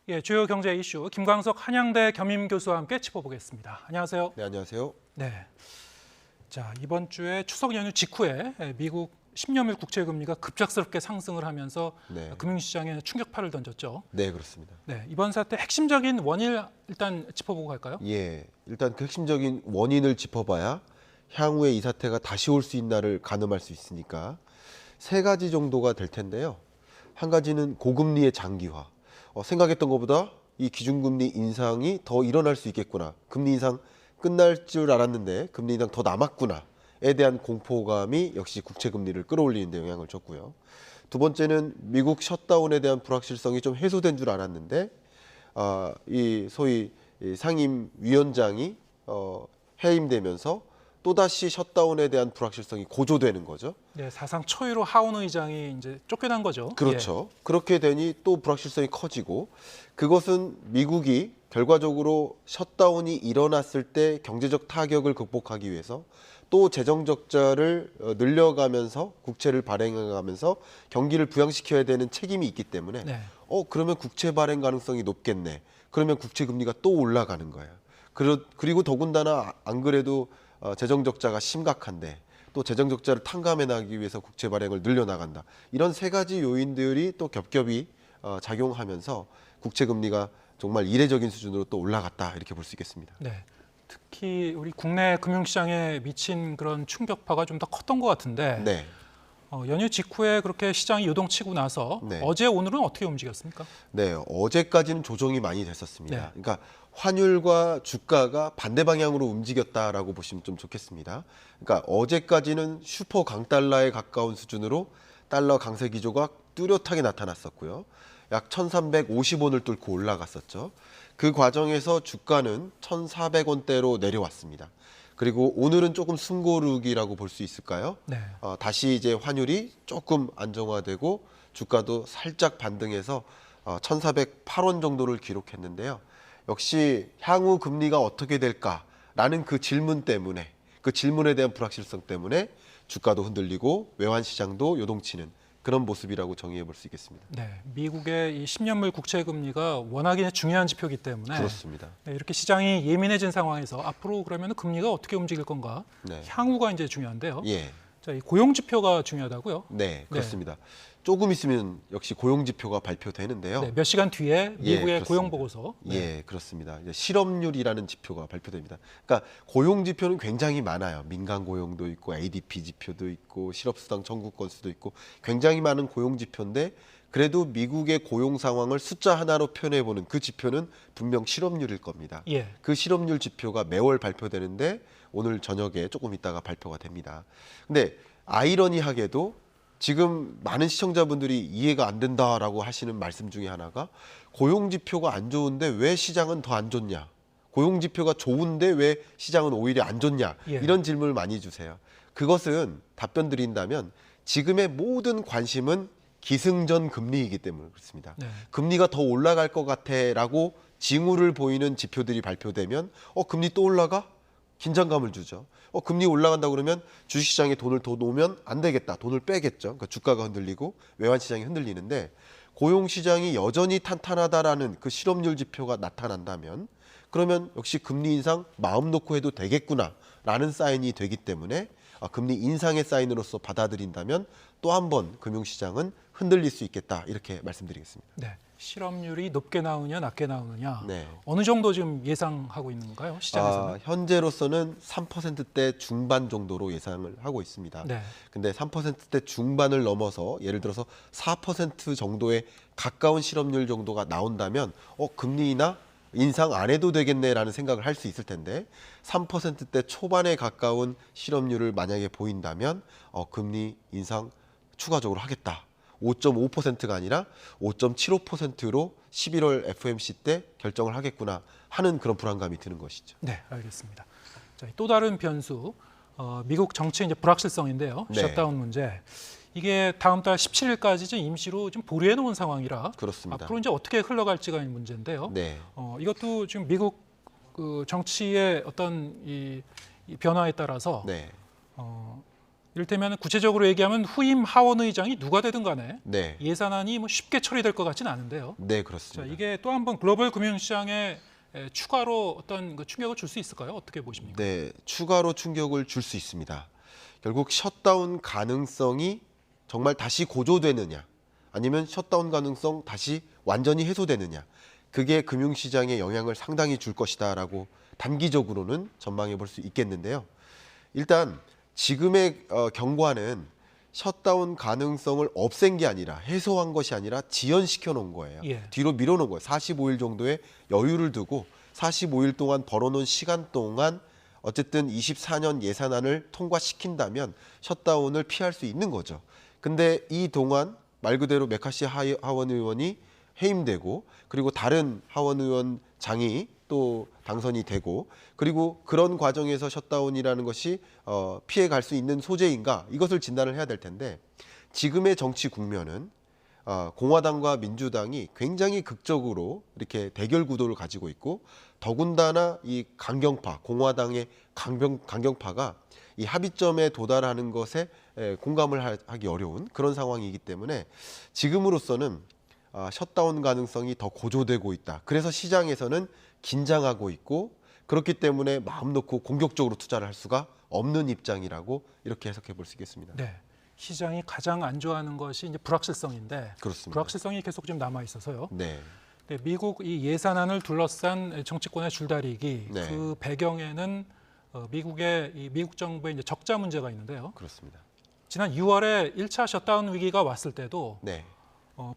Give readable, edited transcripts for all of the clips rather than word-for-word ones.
예, 주요 경제 이슈 김광석 한양대 겸임 교수와 함께 짚어보겠습니다. 안녕하세요. 네, 안녕하세요. 네. 자, 이번 주에 추석 연휴 직후에 미국 10년물 국채 금리가 급작스럽게 상승을 하면서 네. 금융시장에 충격파를 던졌죠. 네, 그렇습니다. 네, 이번 사태 핵심적인 원인 일단 짚어보고 갈까요? 예, 일단 그 핵심적인 원인을 짚어봐야 향후에 이 사태가 다시 올 수 있나를 가늠할 수 있으니까 세 가지 정도가 될 텐데요. 한 가지는 고금리의 장기화. 생각했던 것보다 이 기준금리 인상이 더 일어날 수 있겠구나. 금리 인상 끝날 줄 알았는데 금리 인상 더 남았구나에 대한 공포감이 역시 국채금리를 끌어올리는 데 영향을 줬고요. 두 번째는 미국 셧다운에 대한 불확실성이 좀 해소된 줄 알았는데 이 소위 상임위원장이 해임되면서 또다시 셧다운에 대한 불확실성이 고조되는 거죠. 네, 사상 초유로 하원 의장이 이제 쫓겨난 거죠. 그렇죠. 그렇게 되니 또 불확실성이 커지고 그것은 미국이 결과적으로 셧다운이 일어났을 때 경제적 타격을 극복하기 위해서 또 재정 적자를 늘려가면서 국채를 발행해가면서 경기를 부양시켜야 되는 책임이 있기 때문에 네. 그러면 국채 발행 가능성이 높겠네. 그러면 국채 금리가 또 올라가는 거예요. 그리고 더군다나 안 그래도 재정 적자가 심각한데 또 재정 적자를 탕감해 나가기 위해서 국채 발행을 늘려나간다. 이런 세 가지 요인들이 또 겹겹이 작용하면서 국채 금리가 정말 이례적인 수준으로 또 올라갔다 이렇게 볼 수 있겠습니다. 네. 특히 우리 국내 금융시장에 미친 그런 충격파가 좀 더 컸던 것 같은데 네. 연휴 직후에 그렇게 시장이 요동치고 나서 네. 어제 오늘은 어떻게 움직였습니까? 네, 어제까지는 조정이 많이 됐었습니다. 네. 그러니까 환율과 주가가 반대 방향으로 움직였다라고 보시면 좀 좋겠습니다. 그러니까 어제까지는 슈퍼 강달러에 가까운 수준으로 달러 강세 기조가 뚜렷하게 나타났었고요. 약 1,350원을 뚫고 올라갔었죠. 그 과정에서 주가는 1,400원대로 내려왔습니다. 그리고 오늘은 조금 숨고르기라고 볼 수 있을까요? 네. 다시 이제 환율이 조금 안정화되고 주가도 살짝 반등해서 1,408원 정도를 기록했는데요. 역시 향후 금리가 어떻게 될까라는 그 질문 때문에 그 질문에 대한 불확실성 때문에 주가도 흔들리고 외환 시장도 요동치는 그런 모습이라고 정의해 볼 수 있겠습니다. 네, 미국의 이 10년물 국채 금리가 워낙에 중요한 지표이기 때문에 그렇습니다. 네, 이렇게 시장이 예민해진 상황에서 앞으로 그러면 금리가 어떻게 움직일 건가? 네. 향후가 이제 중요한데요. 예. 자, 이 고용 지표가 중요하다고요? 네, 그렇습니다. 조금 있으면 역시 고용 지표가 발표되는데요. 네, 몇 시간 뒤에 예, 미국의 그렇습니다. 고용 보고서. 네. 예, 그렇습니다. 이제 실업률이라는 지표가 발표됩니다. 그러니까 고용 지표는 굉장히 많아요. 민간 고용도 있고 ADP 지표도 있고 실업수당 청구 건수도 있고 굉장히 많은 고용 지표인데 그래도 미국의 고용 상황을 숫자 하나로 표현해 보는 그 지표는 분명 실업률일 겁니다. 예. 그 실업률 지표가 매월 발표되는데 오늘 저녁에 조금 있다가 발표가 됩니다. 근데 아이러니하게도 지금 많은 시청자분들이 이해가 안 된다라고 하시는 말씀 중에 하나가 고용 지표가 안 좋은데 왜 시장은 더 안 좋냐? 고용 지표가 좋은데 왜 시장은 오히려 안 좋냐? 예. 이런 질문을 많이 주세요. 그것은 답변 드린다면 지금의 모든 관심은 기승전 금리이기 때문에 그렇습니다. 네. 금리가 더 올라갈 것 같아라고 징후를 보이는 지표들이 발표되면 금리 또 올라가? 긴장감을 주죠. 금리 올라간다 그러면 주식시장에 돈을 더 놓으면 안 되겠다. 돈을 빼겠죠. 그러니까 주가가 흔들리고 외환시장이 흔들리는데 고용시장이 여전히 탄탄하다라는 그 실업률 지표가 나타난다면 그러면 역시 금리 인상 마음 놓고 해도 되겠구나라는 사인이 되기 때문에 금리 인상의 사인으로서 받아들인다면 또 한 번 금융시장은 흔들릴 수 있겠다. 이렇게 말씀드리겠습니다. 네. 실업률이 높게 나오느냐 낮게 나오느냐 네. 어느 정도 지금 예상하고 있는 건가요? 시장에서는? 현재로서는 3%대 중반 정도로 예상을 하고 있습니다. 네. 근데 3%대 중반을 넘어서 예를 들어서 4% 정도에 가까운 실업률 정도가 나온다면 금리 인하 인상 안 해도 되겠네라는 생각을 할 수 있을 텐데 3%대 초반에 가까운 실업률을 만약에 보인다면 금리 인상 추가적으로 하겠다. 5.5%가 아니라 5.75%로 11월 FOMC 때 결정을 하겠구나 하는 그런 불안감이 드는 것이죠. 네, 알겠습니다. 자, 또 다른 변수, 미국 정치 이제 불확실성인데요. 네. 셧다운 문제. 이게 다음 달 17일까지 임시로 좀 보류해 놓은 상황이라 그렇습니다. 앞으로 이제 어떻게 흘러갈지가 문제인데요. 네. 이것도 지금 미국 그 정치의 어떤 이 변화에 따라서 네. 이를테면 구체적으로 얘기하면 후임 하원 의장이 누가 되든 간에 네, 예산안이 뭐 쉽게 처리될 것 같지는 않은데요. 네 자, 그렇습니다. 이게 또 한번 글로벌 금융시장에 추가로 어떤 그 충격을 줄 수 있을까요? 어떻게 보십니까? 네, 추가로 충격을 줄 수 있습니다. 결국 셧다운 가능성이 정말 다시 고조되느냐, 아니면 셧다운 가능성 다시 완전히 해소되느냐, 그게 금융시장에 영향을 상당히 줄 것이다라고 단기적으로는 전망해 볼 수 있겠는데요. 일단 지금의 경과는 셧다운 가능성을 없앤 게 아니라 해소한 것이 아니라 지연시켜 놓은 거예요. 예. 뒤로 밀어 놓은 거예요. 45일 정도의 여유를 두고 45일 동안 벌어놓은 시간 동안 어쨌든 24년 예산안을 통과시킨다면 셧다운을 피할 수 있는 거죠. 근데 이 동안 말 그대로 메카시 하원 의원이 해임되고, 그리고 다른 하원 의원장이 또 당선이 되고, 그리고 그런 과정에서 셧다운이라는 것이 피해 갈 수 있는 소재인가, 이것을 진단을 해야 될 텐데, 지금의 정치 국면은 공화당과 민주당이 굉장히 극적으로 이렇게 대결 구도를 가지고 있고, 더군다나 이 강경파, 공화당의 강경파가 이 합의점에 도달하는 것에 공감을 하기 어려운 그런 상황이기 때문에 지금으로서는 셧다운 가능성이 더 고조되고 있다. 그래서 시장에서는 긴장하고 있고, 그렇기 때문에 마음 놓고 공격적으로 투자를 할 수가 없는 입장이라고 이렇게 해석해 볼 수 있겠습니다. 네. 시장이 가장 안 좋아하는 것이 이제 불확실성인데 그렇습니다. 불확실성이 계속 좀 남아 있어서요. 네, 네, 미국 이 예산안을 둘러싼 정치권의 줄다리기 네. 그 배경에는 미국의 이 미국 정부의 이제 적자 문제가 있는데요. 그렇습니다. 지난 6월에 1차 셧다운 위기가 왔을 때도 네,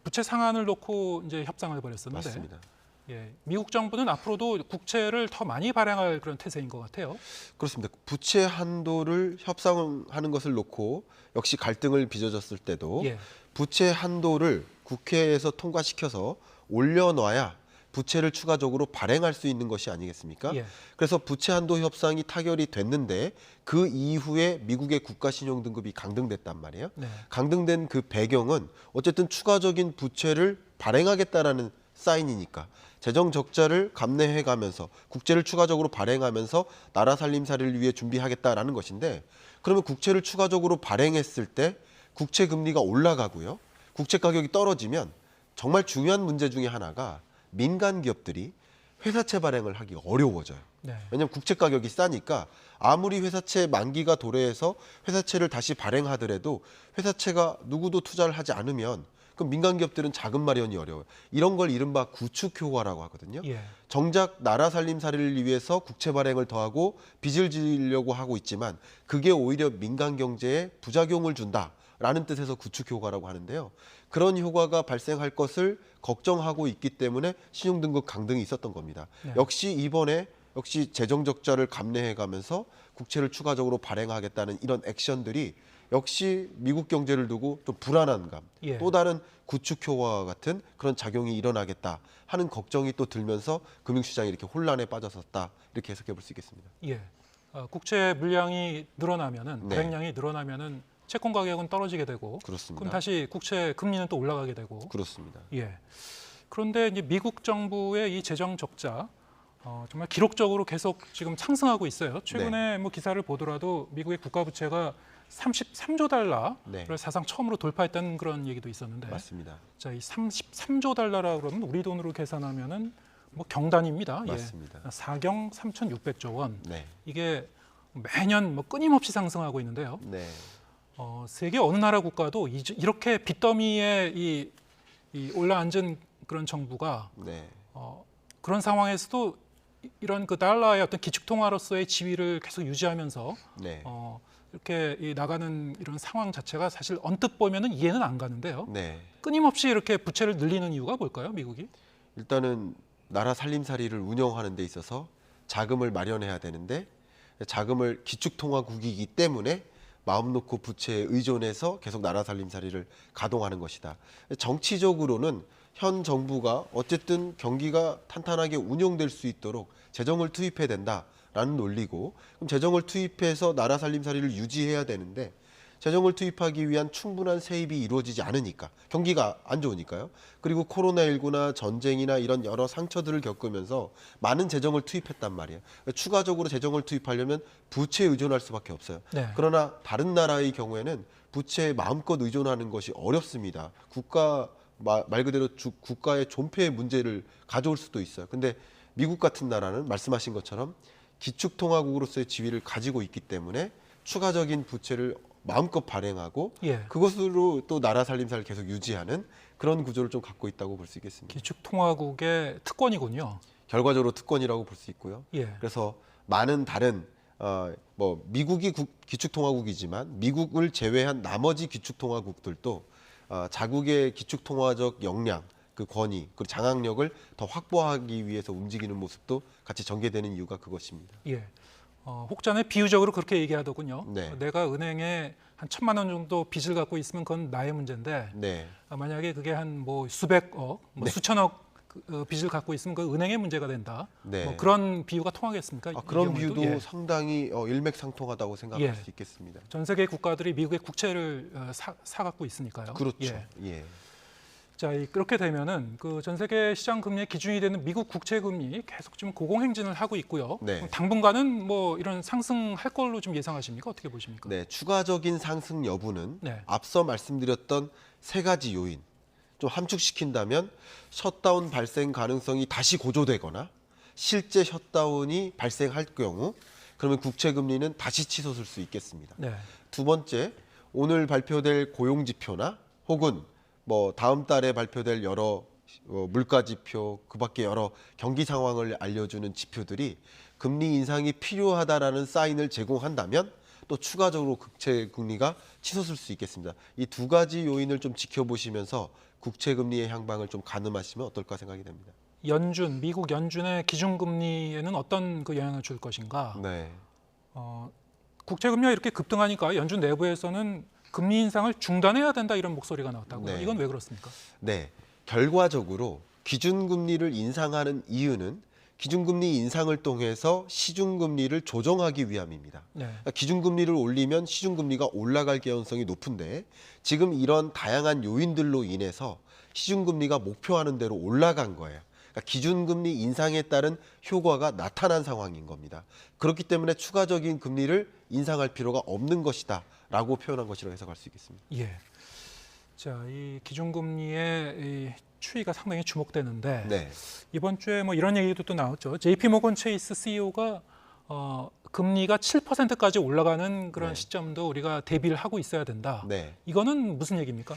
부채 상한을 놓고 이제 협상을 벌였었는데 맞습니다. 예, 미국 정부는 앞으로도 국채를 더 많이 발행할 그런 태세인 것 같아요. 그렇습니다. 부채 한도를 협상하는 것을 놓고 역시 갈등을 빚어졌을 때도 예. 부채 한도를 국회에서 통과시켜서 올려놔야 부채를 추가적으로 발행할 수 있는 것이 아니겠습니까? 예. 그래서 부채 한도 협상이 타결이 됐는데 그 이후에 미국의 국가 신용 등급이 강등됐단 말이에요. 네. 강등된 그 배경은 어쨌든 추가적인 부채를 발행하겠다라는 사인이니까 재정 적자를 감내해 가면서 국채를 추가적으로 발행하면서 나라 살림살이를 위해 준비하겠다라는 것인데, 그러면 국채를 추가적으로 발행했을 때 국채 금리가 올라가고요. 국채 가격이 떨어지면 정말 중요한 문제 중에 하나가 민간 기업들이 회사채 발행을 하기 어려워져요. 네. 왜냐하면 국채 가격이 싸니까 아무리 회사채 만기가 도래해서 회사채를 다시 발행하더라도 회사채가 누구도 투자를 하지 않으면 그럼 민간 기업들은 자금 마련이 어려워요. 이런 걸 이른바 구축 효과라고 하거든요. 예. 정작 나라 살림살이를 위해서 국채 발행을 더하고 빚을 지려고 하고 있지만 그게 오히려 민간 경제에 부작용을 준다라는 뜻에서 구축 효과라고 하는데요. 그런 효과가 발생할 것을 걱정하고 있기 때문에 신용등급 강등이 있었던 겁니다. 네. 역시 이번에 재정 적자를 감내해가면서 국채를 추가적으로 발행하겠다는 이런 액션들이 역시 미국 경제를 두고 좀 불안한 감, 예. 또 다른 구축 효과와 같은 그런 작용이 일어나겠다 하는 걱정이 또 들면서 금융시장이 이렇게 혼란에 빠졌었다, 이렇게 해석해 볼 수 있겠습니다. 예. 국채 물량이 늘어나면은 네. 발행량이 늘어나면은 채권 가격은 떨어지게 되고 그렇습니다. 그럼 다시 국채 금리는 또 올라가게 되고 그렇습니다. 예. 그런데 이제 미국 정부의 이 재정 적자 정말 기록적으로 계속 지금 상승하고 있어요. 최근에 뭐 기사를 보더라도 미국의 국가 부채가 33조 달러를 네. 사상 처음으로 돌파했다는 그런 얘기도 있었는데, 맞습니다. 자, 이 33조 달러라 그러면 우리 돈으로 계산하면은 뭐 경단입니다. 맞습니다. 예. 4경 3,600조 원. 네. 이게 매년 뭐 끊임없이 상승하고 있는데요. 네. 세계 어느 나라 국가도 이렇게 빚더미에 이 올라앉은 그런 정부가 네. 그런 상황에서도 이런 그 달러의 어떤 기축통화로서의 지위를 계속 유지하면서 네. 이렇게 나가는 이런 상황 자체가 사실 언뜻 보면은 이해는 안 가는데요. 네. 끊임없이 이렇게 부채를 늘리는 이유가 뭘까요, 미국이? 일단은 나라 살림살이를 운영하는 데 있어서 자금을 마련해야 되는데, 자금을 기축통화국이기 때문에 마음 놓고 부채에 의존해서 계속 나라 살림살이를 가동하는 것이다. 정치적으로는 현 정부가 어쨌든 경기가 탄탄하게 운영될 수 있도록 재정을 투입해야 된다라는 논리고, 그럼 재정을 투입해서 나라 살림살이를 유지해야 되는데 재정을 투입하기 위한 충분한 세입이 이루어지지 않으니까, 경기가 안 좋으니까요. 그리고 코로나19나 전쟁이나 이런 여러 상처들을 겪으면서 많은 재정을 투입했단 말이에요. 그러니까 추가적으로 재정을 투입하려면 부채에 의존할 수밖에 없어요. 네. 그러나 다른 나라의 경우에는 부채에 마음껏 의존하는 것이 어렵습니다. 말 그대로 국가의 존폐의 문제를 가져올 수도 있어요. 근데 미국 같은 나라는 말씀하신 것처럼 기축통화국으로서의 지위를 가지고 있기 때문에 추가적인 부채를 마음껏 발행하고 예. 그것으로 또 나라 살림살이를 계속 유지하는 그런 구조를 좀 갖고 있다고 볼 수 있겠습니다. 기축통화국의 특권이군요. 결과적으로 특권이라고 볼 수 있고요. 예. 그래서 많은 다른 미국이 기축통화국이지만 미국을 제외한 나머지 기축통화국들도 자국의 기축통화적 역량, 그 권위, 그 장악력을 더 확보하기 위해서 움직이는 모습도 같이 전개되는 이유가 그것입니다. 예. 혹자는 비유적으로 그렇게 얘기하더군요. 네. 내가 은행에 한 1,000만 원 정도 빚을 갖고 있으면 그건 나의 문제인데 네, 만약에 그게 한 뭐 수백억, 네. 수천억 빚을 갖고 있으면 그 은행의 문제가 된다. 네. 뭐 그런 비유가 통하겠습니까? 이 그런 경우에도? 비유도 예. 상당히 일맥상통하다고 생각할 예. 수 있겠습니다. 전 세계 국가들이 미국의 국채를 사 갖고 있으니까요. 그렇죠. 예. 예. 자, 그렇게 되면은 그 전 세계 시장 금리의 기준이 되는 미국 국채 금리 계속 좀 고공행진을 하고 있고요. 네. 당분간은 뭐 이런 상승할 걸로 좀 예상하십니까? 어떻게 보십니까? 네, 추가적인 상승 여부는 네. 앞서 말씀드렸던 세 가지 요인 좀 함축시킨다면 셧다운 발생 가능성이 다시 고조되거나 실제 셧다운이 발생할 경우 그러면 국채 금리는 다시 치솟을 수 있겠습니다. 네. 두 번째, 오늘 발표될 고용 지표나 혹은 뭐 다음 달에 발표될 여러 물가 지표, 그밖에 여러 경기 상황을 알려주는 지표들이 금리 인상이 필요하다라는 사인을 제공한다면 또 추가적으로 국채 금리가 치솟을 수 있겠습니다. 이 두 가지 요인을 좀 지켜보시면서 국채 금리의 향방을 좀 가늠하시면 어떨까 생각이 됩니다. 미국 연준의 기준금리에는 어떤 그 영향을 줄 것인가? 네. 국채금리가 이렇게 급등하니까 연준 내부에서는 금리 인상을 중단해야 된다 이런 목소리가 나왔다고요. 네. 이건 왜 그렇습니까? 네. 결과적으로 기준금리를 인상하는 이유는 기준금리 인상을 통해서 시중금리를 조정하기 위함입니다. 네. 그러니까 기준금리를 올리면 시중금리가 올라갈 개연성이 높은데 지금 이런 다양한 요인들로 인해서 시중금리가 목표하는 대로 올라간 거예요. 그러니까 기준금리 인상에 따른 효과가 나타난 상황인 겁니다. 그렇기 때문에 추가적인 금리를 인상할 필요가 없는 것이다 라고 표현한 것이라고 해석할 수 있겠습니다. 예. 자, 이 기준금리의 이 추이가 상당히 주목되는데 네. 이번 주에 뭐 이런 얘기도 또 나왔죠. JP 모건 체이스 CEO가 금리가 7%까지 올라가는 그런 네. 시점도 우리가 대비를 하고 있어야 된다. 네. 이거는 무슨 얘기입니까?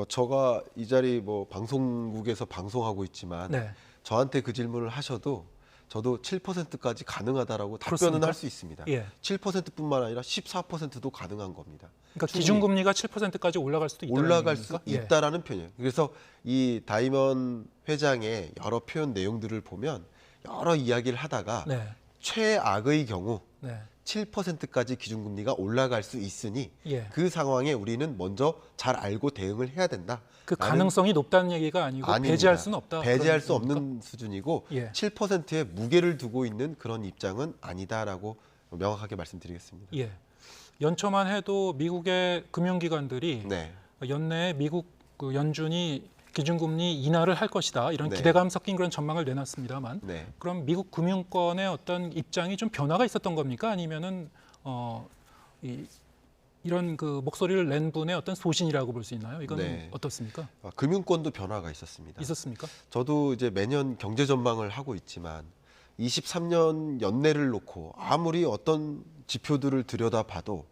제가 이 자리 방송국에서 방송하고 있지만 네. 저한테 그 질문을 하셔도 저도 7%까지 가능하다라고 답변은 그렇습니까? 할 수 있습니다. 예. 7%뿐만 아니라 14%도 가능한 겁니다. 그러니까 충분히 기준금리가 7%까지 올라갈 수도 있다는 올라갈 수 얘기입니까? 예. 있다라는 표현이에요. 그래서 이 다이먼 회장의 여러 표현 내용들을 보면 여러 이야기를 하다가 네. 최악의 경우 네. 7%까지 기준금리가 올라갈 수 있으니 예. 그 상황에 우리는 먼저 잘 알고 대응을 해야 된다. 그 가능성이 높다는 얘기가 아니고 아닙니다. 배제할 수는 없다. 배제할 수 그런 겁니까? 없는 수준이고 예. 7%의 무게를 두고 있는 그런 입장은 아니다라고 명확하게 말씀드리겠습니다. 예. 연초만 해도 미국의 금융기관들이 네. 연내에 미국 그 연준이 기준금리 인하를 할 것이다 이런 네. 기대감 섞인 그런 전망을 내놨습니다만 네. 그럼 미국 금융권의 어떤 입장이 좀 변화가 있었던 겁니까? 아니면은 이런 그 목소리를 낸 분의 어떤 소신이라고 볼 수 있나요? 이건 네. 어떻습니까? 금융권도 변화가 있었습니다. 있었습니까? 저도 이제 매년 경제 전망을 하고 있지만 23년 연내를 놓고 아무리 어떤 지표들을 들여다봐도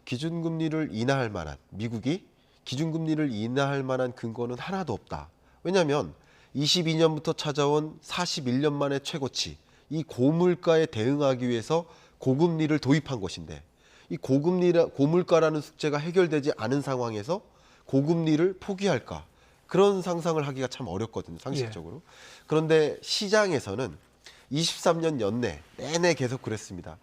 기준금리를 인하할 만한 미국이 기준금리를 인하할 만한 근거는 하나도 없다. 왜냐하면 22년부터 찾아온 41년 만의 최고치 이 고물가에 대응하기 위해서 고금리를 도입한 것인데 이 고물가라는 숙제가 해결되지 않은 상황에서 고금리를 포기할까? 그런 상상을 하기가 참 어렵거든요, 상식적으로. 그런데 시장에서는 23년 연내 내내 계속 그랬습니다.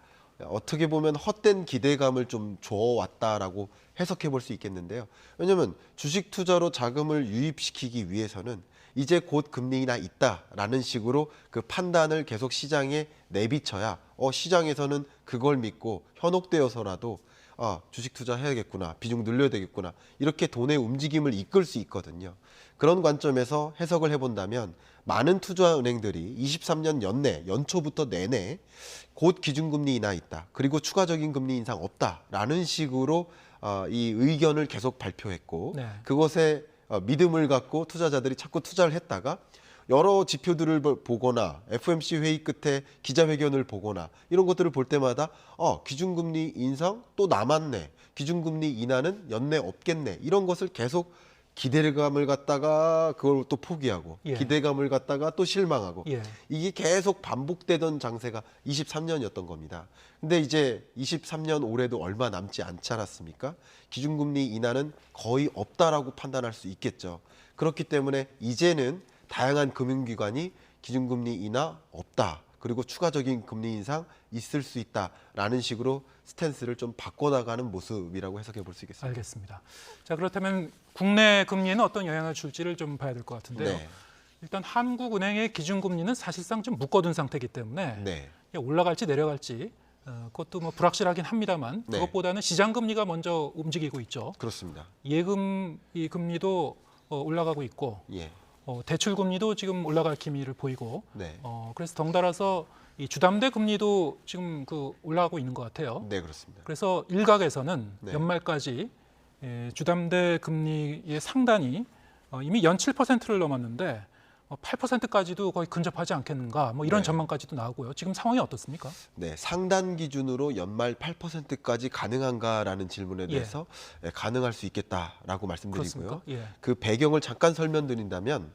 어떻게 보면 헛된 기대감을 좀 줘왔다라고 해석해 볼 수 있겠는데요. 왜냐하면 주식 투자로 자금을 유입시키기 위해서는 이제 곧 금리 인하 있다라는 식으로 그 판단을 계속 시장에 내비쳐야 시장에서는 그걸 믿고 현혹되어서라도 주식 투자해야겠구나, 비중 늘려야 되겠구나, 이렇게 돈의 움직임을 이끌 수 있거든요. 그런 관점에서 해석을 해본다면 많은 투자은행들이 23년 연초부터 내내 곧 기준금리 인하 있다, 그리고 추가적인 금리 인상 없다라는 식으로 이 의견을 계속 발표했고, 네. 그것에 믿음을 갖고 투자자들이 자꾸 투자를 했다가 여러 지표들을 보거나 FOMC 회의 끝에 기자회견을 보거나 이런 것들을 볼 때마다 기준금리 인상 또 남았네, 기준금리 인하는 연내 없겠네, 이런 것을 계속 기대감을 갖다가 그걸 또 포기하고, 예. 기대감을 갖다가 또 실망하고, 예. 이게 계속 반복되던 장세가 23년이었던 겁니다. 근데 이제 23년 올해도 얼마 남지 않지 않았습니까? 기준금리 인하는 거의 없다라고 판단할 수 있겠죠. 그렇기 때문에 이제는 다양한 금융기관이 기준금리 인하 없다, 그리고 추가적인 금리 인상 있을 수 있다라는 식으로 스탠스를 좀 바꿔나가는 모습이라고 해석해 볼 수 있겠습니다. 알겠습니다. 자, 그렇다면 국내 금리에는 어떤 영향을 줄지를 좀 봐야 될 것 같은데요. 네. 일단 한국은행의 기준금리는 사실상 좀 묶어둔 상태이기 때문에 네. 올라갈지 내려갈지 그것도 뭐 불확실하긴 합니다만, 네. 그것보다는 시장 금리가 먼저 움직이고 있죠. 그렇습니다. 예금 이 금리도 올라가고 있고, 예. 대출 금리도 지금 올라갈 기미를 보이고, 네. 그래서 덩달아서 이 주담대 금리도 지금 올라가고 있는 것 같아요. 네, 그렇습니다. 그래서 일각에서는 네. 연말까지 주담대 금리의 상단이 이미 연 7%를 넘었는데 8%까지도 거의 근접하지 않겠는가, 뭐 이런 네. 전망까지도 나오고요. 지금 상황이 어떻습니까? 네, 상단 기준으로 연말 8%까지 가능한가라는 질문에 대해서 가능할 수 있겠다라고 말씀드리고요. 그렇습니까? 예. 그 배경을 잠깐 설명드린다면,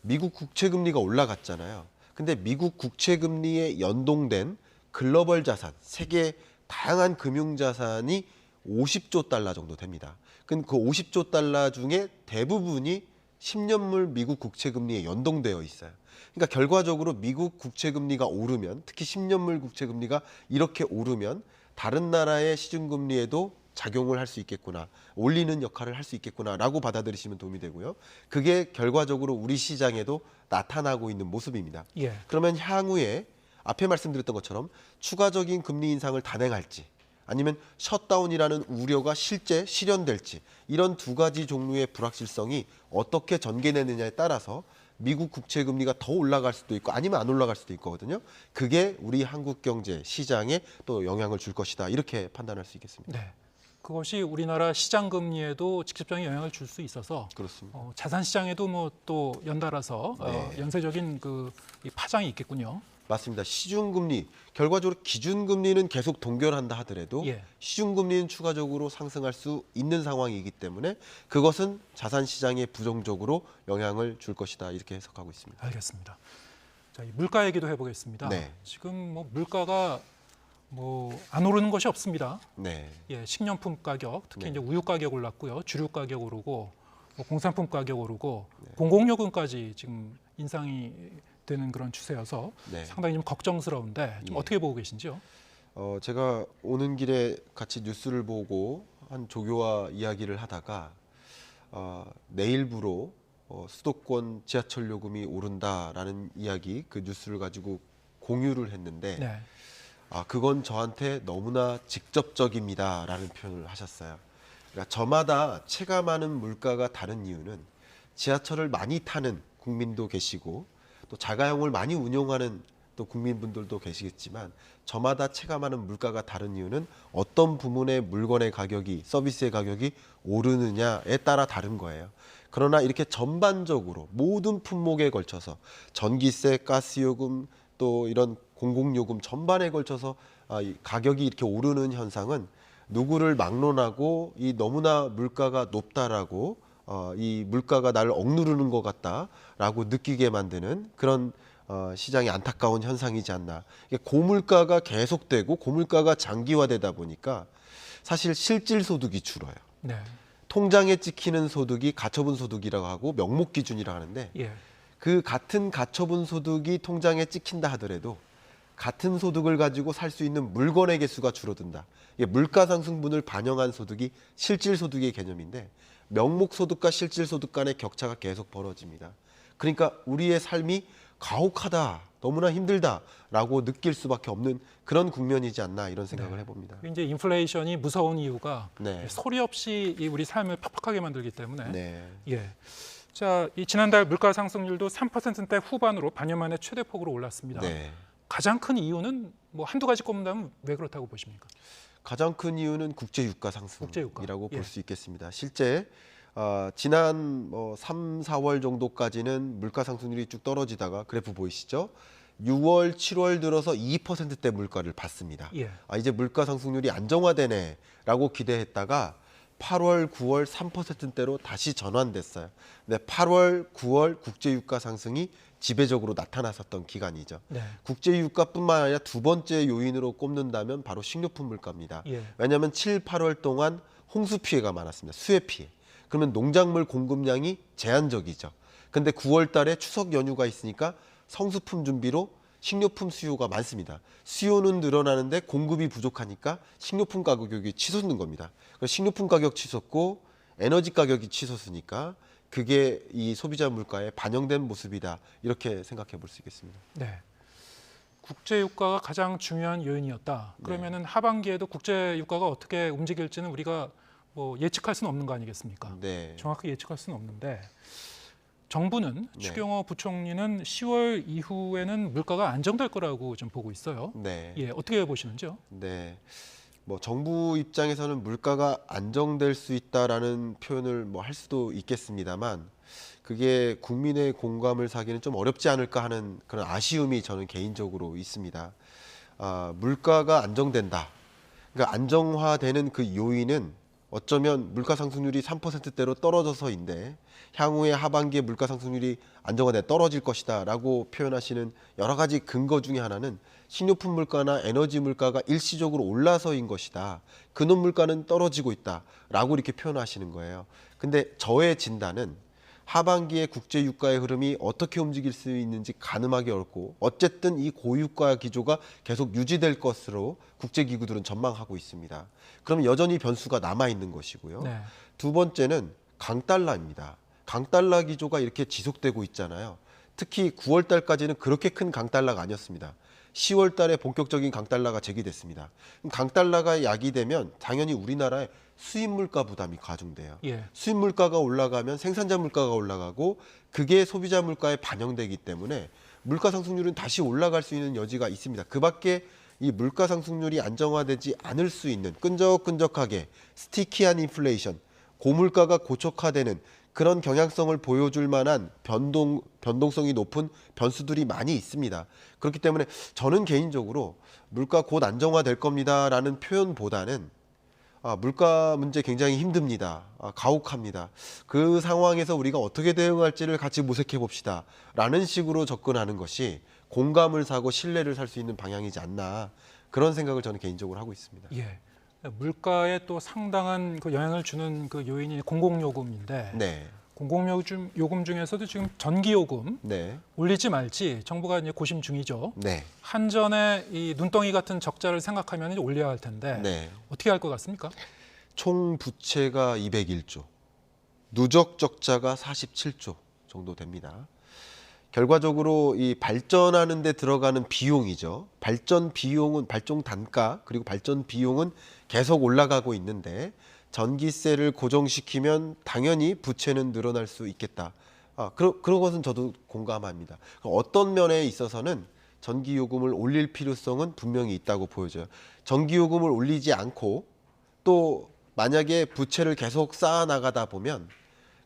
미국 국채 금리가 올라갔잖아요. 근데 미국 국채 금리에 연동된 글로벌 자산, 세계 다양한 금융 자산이 50조 달러 정도 됩니다. 그 50조 달러 중에 대부분이 10년물 미국 국채 금리에 연동되어 있어요. 그러니까 결과적으로 미국 국채 금리가 오르면, 특히 10년물 국채 금리가 이렇게 오르면 다른 나라의 시중 금리에도 작용을 할 수 있겠구나, 올리는 역할을 할 수 있겠구나라고 받아들이시면 도움이 되고요. 그게 결과적으로 우리 시장에도 나타나고 있는 모습입니다. 예. 그러면 향후에 앞에 말씀드렸던 것처럼 추가적인 금리 인상을 단행할지, 아니면 셧다운이라는 우려가 실제 실현될지, 이런 두 가지 종류의 불확실성이 어떻게 전개되느냐에 따라서 미국 국채 금리가 더 올라갈 수도 있고 아니면 안 올라갈 수도 있거든요. 그게 우리 한국 경제 시장에 또 영향을 줄 것이다, 이렇게 판단할 수 있겠습니다. 네. 그것이 우리나라 시장 금리에도 직접적인 영향을 줄 수 있어서, 그렇습니다. 자산 시장에도 뭐 또 연달아서 네. 연쇄적인 이 파장이 있겠군요. 맞습니다. 시중금리, 결과적으로 기준금리는 계속 동결한다 하더라도 예. 시중금리는 추가적으로 상승할 수 있는 상황이기 때문에 그것은 자산시장에 부정적으로 영향을 줄 것이다, 이렇게 해석하고 있습니다. 알겠습니다. 자, 이 물가 얘기도 해보겠습니다. 네. 지금 뭐 물가가 안 오르는 것이 없습니다. 네. 예, 식료품 가격, 특히 네. 이제 우유 가격 올랐고요, 주류 가격 오르고, 공산품 가격 오르고, 네. 공공요금까지 지금 인상이 되는 그런 추세여서 네. 상당히 좀 걱정스러운데, 좀 예. 어떻게 보고 계신지요? 제가 오는 길에 같이 뉴스를 보고 한 조교와 이야기를 하다가 내일부로 수도권 지하철 요금이 오른다라는 이야기, 그 뉴스를 가지고 공유를 했는데, 네. 그건 저한테 너무나 직접적입니다라는 표현을 하셨어요. 그러니까 저마다 체감하는 물가가 다른 이유는, 지하철을 많이 타는 국민도 계시고 또 자가용을 많이 운용하는 또 국민분들도 계시겠지만, 저마다 체감하는 물가가 다른 이유는 어떤 부문의 물건의 가격이, 서비스의 가격이 오르느냐에 따라 다른 거예요. 그러나 이렇게 전반적으로 모든 품목에 걸쳐서 전기세, 가스요금, 또 이런 공공요금 전반에 걸쳐서 이 가격이 이렇게 오르는 현상은 누구를 막론하고 이 너무나 물가가 높다라고 이 물가가 나를 억누르는 것 같다라고 느끼게 만드는 그런 시장의 안타까운 현상이지 않나. 고물가가 계속되고 고물가가 장기화되다 보니까 사실 실질 소득이 줄어요. 네. 통장에 찍히는 소득이 가처분 소득이라고 하고 명목 기준이라고 하는데, 예. 그 같은 가처분 소득이 통장에 찍힌다 하더라도 같은 소득을 가지고 살 수 있는 물건의 개수가 줄어든다. 이게 물가 상승분을 반영한 소득이 실질 소득의 개념인데, 명목 소득과 실질 소득 간의 격차가 계속 벌어집니다. 그러니까 우리의 삶이 가혹하다, 너무나 힘들다라고 느낄 수밖에 없는 그런 국면이지 않나 이런 생각을 해봅니다. 이제 인플레이션이 무서운 이유가 네. 소리 없이 이 우리 삶을 팍팍하게 만들기 때문에. 네. 예. 자, 이 지난달 물가 상승률도 3%대 후반으로 반년 만에 최대폭으로 올랐습니다. 네. 가장 큰 이유는 뭐 한두 가지 꼽는다면 왜 그렇다고 보십니까? 가장 큰 이유는 국제 유가 상승이라고 국제유가. 볼 예. 수 있겠습니다. 실제 지난 3, 4월 정도까지는 물가 상승률이 쭉 떨어지다가 그래프 보이시죠? 6월, 7월 들어서 2%대 물가를 봤습니다. 예. 이제 물가 상승률이 안정화되네라고 기대했다가 8월, 9월 3%대로 다시 전환됐어요. 근데 8월, 9월 국제 유가 상승이 지배적으로 나타났었던 기간이죠. 네. 국제 유가뿐만 아니라 두 번째 요인으로 꼽는다면 바로 식료품 물가입니다. 예. 왜냐하면 7, 8월 동안 홍수 피해가 많았습니다. 수해 피해. 그러면 농작물 공급량이 제한적이죠. 근데 9월 달에 추석 연휴가 있으니까 성수품 준비로 식료품 수요가 많습니다. 수요는 늘어나는데 공급이 부족하니까 식료품 가격이 치솟는 겁니다. 그래서 식료품 가격 치솟고 에너지 가격이 치솟으니까 그게 이 소비자 물가에 반영된 모습이다. 이렇게 생각해 볼 수 있겠습니다. 네. 국제 유가가 가장 중요한 요인이었다. 그러면은 하반기에도 국제 유가가 어떻게 움직일지는 우리가 뭐 예측할 수는 없는 거 아니겠습니까? 네. 정확히 예측할 수는 없는데 정부는 네. 추경호 부총리는 10월 이후에는 물가가 안정될 거라고 좀 보고 있어요. 네. 예, 어떻게 보시는지요? 네. 뭐 정부 입장에서는 물가가 안정될 수 있다라는 표현을 뭐 할 수도 있겠습니다만 그게 국민의 공감을 사기는 좀 어렵지 않을까 하는 그런 아쉬움이 저는 개인적으로 있습니다. 물가가 안정된다. 그러니까 안정화되는 그 요인은 어쩌면 물가 상승률이 3%대로 떨어져서인데 향후에 하반기에 물가 상승률이 안정화돼 떨어질 것이다라고 표현하시는 여러 가지 근거 중에 하나는 식료품 물가나 에너지 물가가 일시적으로 올라서인 것이다. 근원 물가는 떨어지고 있다라고 이렇게 표현하시는 거예요. 근데 저의 진단은 하반기에 국제 유가의 흐름이 어떻게 움직일 수 있는지 가늠하기 어렵고 어쨌든 이 고유가 기조가 계속 유지될 것으로 국제 기구들은 전망하고 있습니다. 그럼 여전히 변수가 남아 있는 것이고요. 네. 두 번째는 강달러입니다. 강달러 기조가 이렇게 지속되고 있잖아요. 특히 9월 달까지는 그렇게 큰 강달러가 아니었습니다. 10월 달에 본격적인 강달러가 제기됐습니다. 강달러가 야기되면 당연히 우리나라의 수입 물가 부담이 가중돼요. 예. 수입 물가가 올라가면 생산자 물가가 올라가고 그게 소비자 물가에 반영되기 때문에 물가 상승률은 다시 올라갈 수 있는 여지가 있습니다. 그밖에 이 물가 상승률이 안정화되지 않을 수 있는 끈적끈적하게 스티키한 인플레이션, 고물가가 고촉화되는 그런 경향성을 보여줄 만한 변동성이 높은 변수들이 많이 있습니다. 그렇기 때문에 저는 개인적으로 물가 곧 안정화될 겁니다라는 표현보다는 물가 문제 굉장히 힘듭니다. 가혹합니다. 그 상황에서 우리가 어떻게 대응할지를 같이 모색해 봅시다. 라는 식으로 접근하는 것이 공감을 사고 신뢰를 살 수 있는 방향이지 않나 그런 생각을 저는 개인적으로 하고 있습니다. 예. 물가에 또 상당한 그 영향을 주는 그 요인이 공공요금인데 네, 공공요금 중에서도 지금 전기요금 네, 올리지 말지 정부가 이제 고심 중이죠. 네, 한전의 이 눈덩이 같은 적자를 생각하면 이제 올려야 할 텐데 네. 어떻게 할 것 같습니까? 총 부채가 201조, 누적 적자가 47조 정도 됩니다. 결과적으로 이 발전하는 데 들어가는 비용이죠. 발전 비용은 발전 단가 그리고 발전 비용은 계속 올라가고 있는데 전기세를 고정시키면 당연히 부채는 늘어날 수 있겠다. 그런 것은 저도 공감합니다. 어떤 면에 있어서는 전기요금을 올릴 필요성은 분명히 있다고 보여져요. 전기요금을 올리지 않고 또 만약에 부채를 계속 쌓아 나가다 보면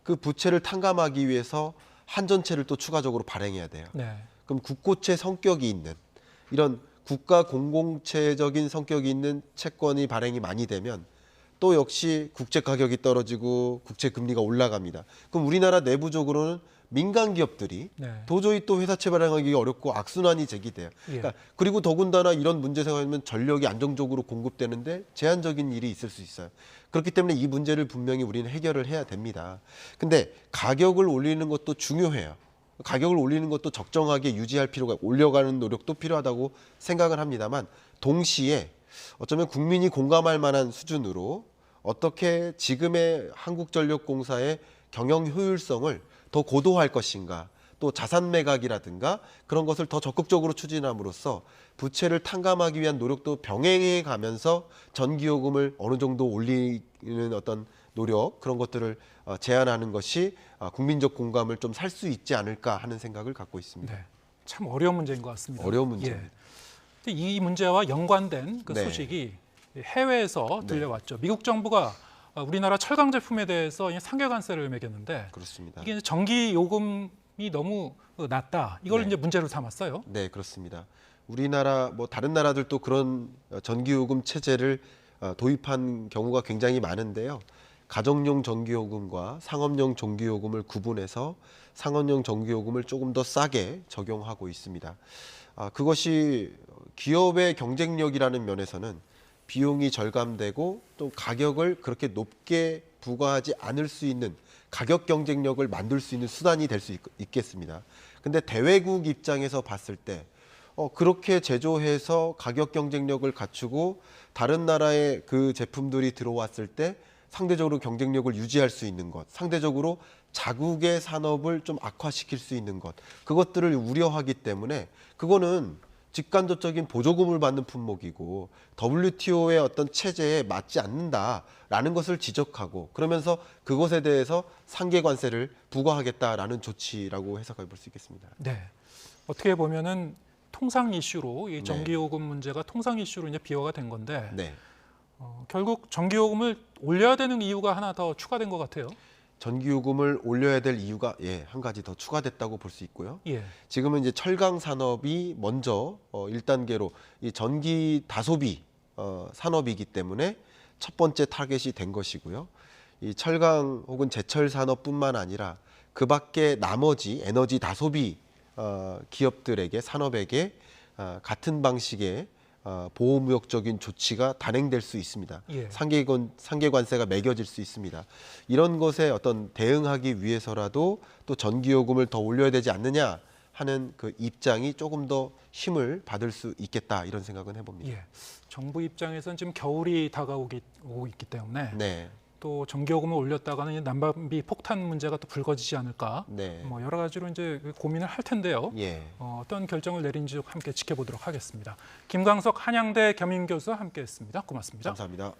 그 부채를 탕감하기 위해서 한전채를 또 추가적으로 발행해야 돼요. 네. 그럼 국고채 성격이 있는 이런 국가 공공채적인 성격이 있는 채권이 발행이 많이 되면 또 역시 국채 가격이 떨어지고 국채 금리가 올라갑니다. 그럼 우리나라 내부적으로는 민간 기업들이 네. 도저히 또 회사채 발행하기 어렵고 악순환이 제기돼요. 예. 그러니까 그리고 더군다나 이런 문제 생각하면 전력이 안정적으로 공급되는데 제한적인 일이 있을 수 있어요. 그렇기 때문에 이 문제를 분명히 우리는 해결을 해야 됩니다. 근데 가격을 올리는 것도 중요해요. 가격을 올리는 것도 적정하게 유지할 필요가 올려가는 노력도 필요하다고 생각을 합니다만 동시에 어쩌면 국민이 공감할 만한 수준으로 어떻게 지금의 한국전력공사의 경영 효율성을 더 고도화할 것인가 또 또 자산 매각이라든가 그런 것을 더 적극적으로 추진함으로써 부채를 탕감하기 위한 노력도 병행해 가면서 전기요금을 어느 정도 올리는 어떤 노력 그런 것들을 제안하는 것이 국민적 공감을 좀 살 수 있지 않을까 하는 생각을 갖고 있습니다. 네, 참 어려운 문제인 것 같습니다. 어려운 문제입니다. 예. 이 문제와 연관된 그 네. 소식이 해외에서 들려왔죠. 미국 정부가 우리나라 철강 제품에 대해서 상계 관세를 매겼는데 그렇습니다. 이게 전기 요금이 너무 낮다. 이걸 네. 이제 문제로 삼았어요. 네, 그렇습니다. 우리나라 뭐 다른 나라들도 그런 전기요금 체제를 도입한 경우가 굉장히 많은데요. 가정용 전기요금과 상업용 전기요금을 구분해서 상업용 전기요금을 조금 더 싸게 적용하고 있습니다. 그것이 기업의 경쟁력이라는 면에서는 비용이 절감되고 또 가격을 그렇게 높게 부과하지 않을 수 있는 가격 경쟁력을 만들 수 있는 수단이 될 수 있겠습니다. 근데 대외국 입장에서 봤을 때 그렇게 제조해서 가격 경쟁력을 갖추고 다른 나라의 그 제품들이 들어왔을 때 상대적으로 경쟁력을 유지할 수 있는 것, 상대적으로 자국의 산업을 좀 악화시킬 수 있는 것, 그것들을 우려하기 때문에 그거는 직간접적인 보조금을 받는 품목이고 WTO의 어떤 체제에 맞지 않는다라는 것을 지적하고 그러면서 그것에 대해서 상계 관세를 부과하겠다라는 조치라고 해석해 볼 수 있겠습니다. 네, 어떻게 보면은 통상 이슈로 이 전기요금 문제가 통상 이슈로 이제 비화가 된 건데 네. 결국 전기요금을 올려야 되는 이유가 하나 더 추가된 것 같아요. 전기요금을 올려야 될 이유가 한 가지 더 추가됐다고 볼 수 있고요. 예, 지금은 이제 철강 산업이 먼저 1단계로 이 전기 다소비 산업이기 때문에 첫 번째 타겟이 된 것이고요. 이 철강 혹은 제철 산업뿐만 아니라 그 밖에 나머지 에너지 다소비 기업들에게 산업에게 같은 방식의 보호무역적인 조치가 단행될 수 있습니다. 예. 상계 관세가 매겨질 수 있습니다. 이런 것에 어떤 대응하기 위해서라도 또 전기요금을 더 올려야 되지 않느냐 하는 그 입장이 조금 더 힘을 받을 수 있겠다 이런 생각은 해봅니다. 예. 정부 입장에서는 지금 겨울이 오고 있기 때문에 네, 또 전기요금을 올렸다가는 이 난방비 폭탄 문제가 또 불거지지 않을까. 네, 뭐 여러 가지로 이제 고민을 할 텐데요. 예. 어떤 결정을 내린지 함께 지켜보도록 하겠습니다. 김광석 한양대 겸임교수와 함께했습니다. 고맙습니다. 감사합니다.